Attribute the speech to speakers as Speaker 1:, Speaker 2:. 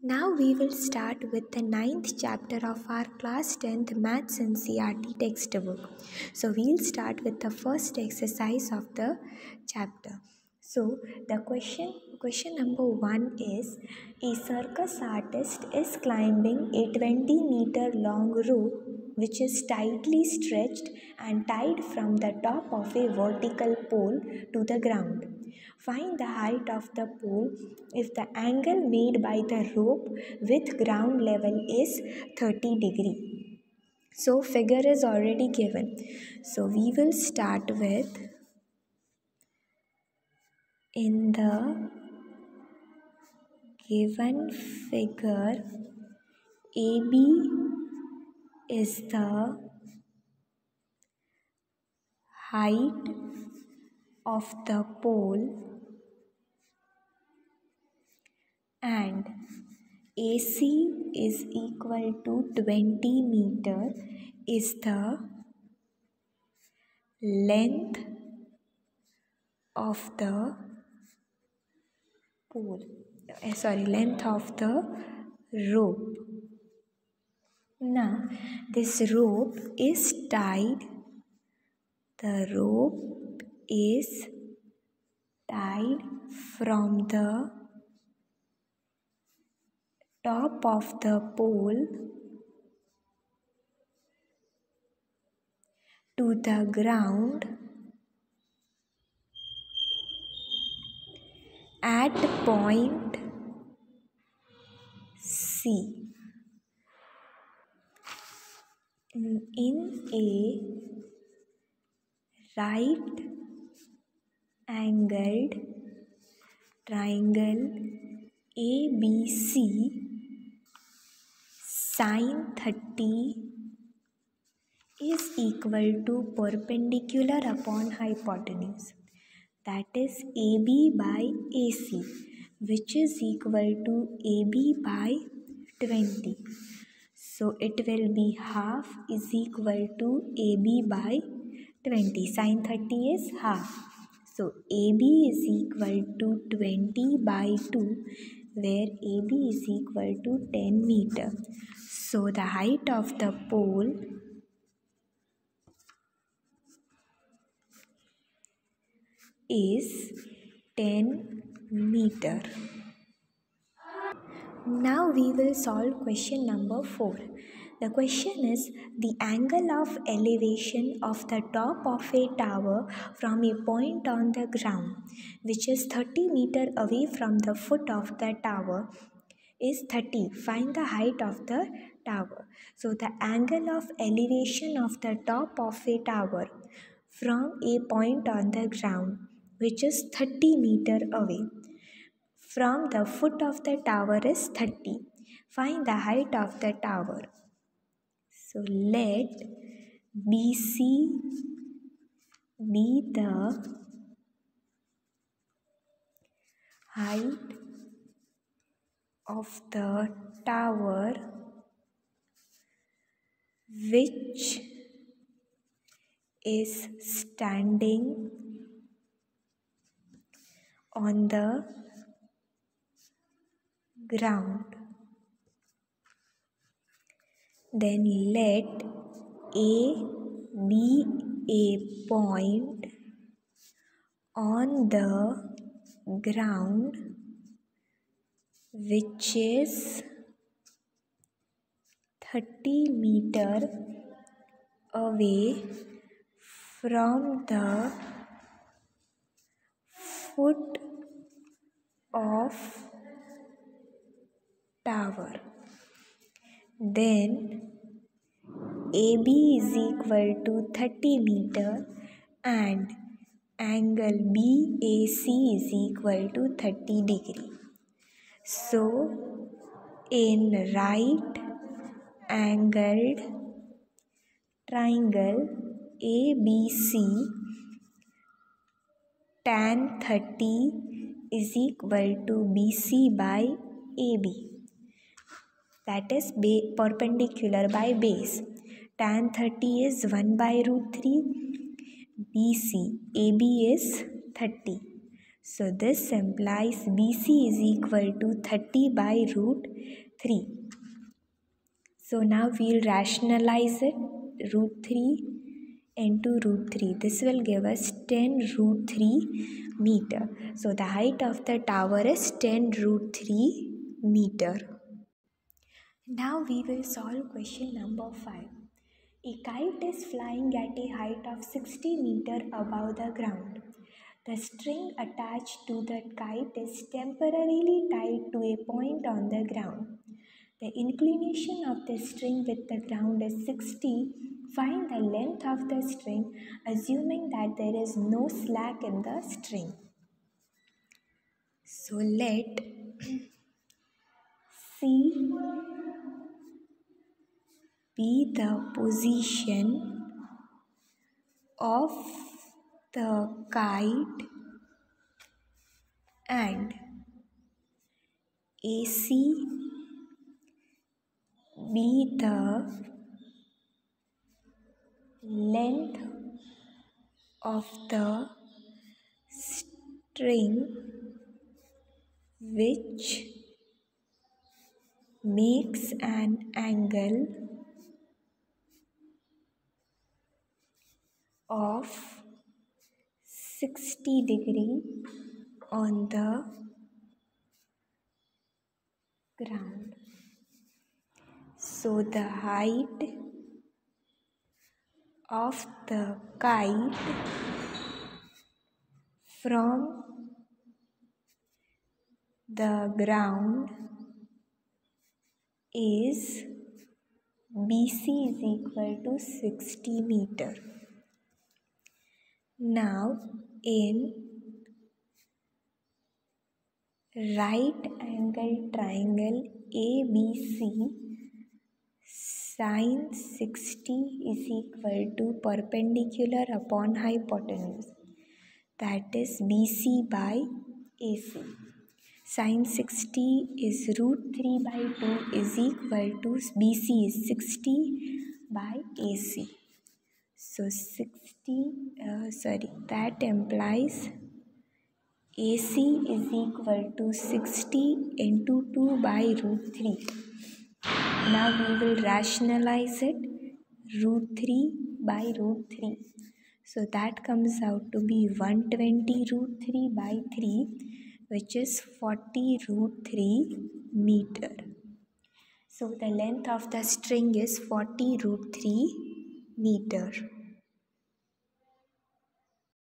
Speaker 1: Now we will start with the 9th chapter of our class 10th Maths and CRT textbook. So we'll start with the first exercise of the chapter. So the question number 1 is, a circus artist is climbing a 20-meter long rope which is tightly stretched and tied from the top of a vertical pole to the ground. Find the height of the pole if the angle made by the rope with ground level is 30 degree. So figure is already given. So we will start with, in the given figure, AB is the height of the pole and AC is equal to 20 meter is the length of the length of the rope. Now this rope is tied. The rope is tied from the top of the pole to the ground at point C. In a right angled triangle ABC, sin 30 is equal to perpendicular upon hypotenuse, that is AB by AC, which is equal to AB by 20. So it will be half is equal to AB by 20. Sin 30 is half. So AB is equal to 20 by 2, where AB is equal to 10 meter. So the height of the pole is 10 meter. Now we will solve question number 4. The question is, the angle of elevation of the top of a tower from a point on the ground, which is 30 meter away from the foot of the tower, is 30. Find the height of the tower. So the angle of elevation of the top of a tower from a point on the ground, which is 30 meter away from the foot of the tower, is 30. Find the height of the tower. So let BC be the height of the tower which is standing on the ground. Then let A be a point on the ground which is 30 meter away from the foot of tower. Then AB is equal to 30 meter and angle BAC is equal to 30 degree. So in right angled triangle ABC, tan 30 is equal to BC by AB, that is perpendicular by base. Tan 30 is 1 by root 3, BC, AB is 30. So this implies BC is equal to 30 by root 3. So now we'll rationalize it. Root 3 into root 3. This will give us 10 root 3 meter. So the height of the tower is 10 root 3 meter. Now we will solve question number 5. A kite is flying at a height of 60 meter above the ground. The string attached to the kite is temporarily tied to a point on the ground. The inclination of the string with the ground is 60. Find the length of the string, assuming that there is no slack in the string. So let C be the position of the kite and AC be the length of the string which makes an angle of 60 degree on the ground. So the height of the kite from the ground is BC is equal to 60 meter. Now in right angle triangle ABC, sine 60 is equal to perpendicular upon hypotenuse, that is BC by AC. Sine 60 is root 3 by 2 is equal to BC is 60 by AC. So that implies AC is equal to 60 into 2 by root 3. Now we will rationalize it. Root 3 by root 3. So that comes out to be 120 root 3 by 3, which is 40 root 3 meter. So the length of the string is 40 root 3 meter.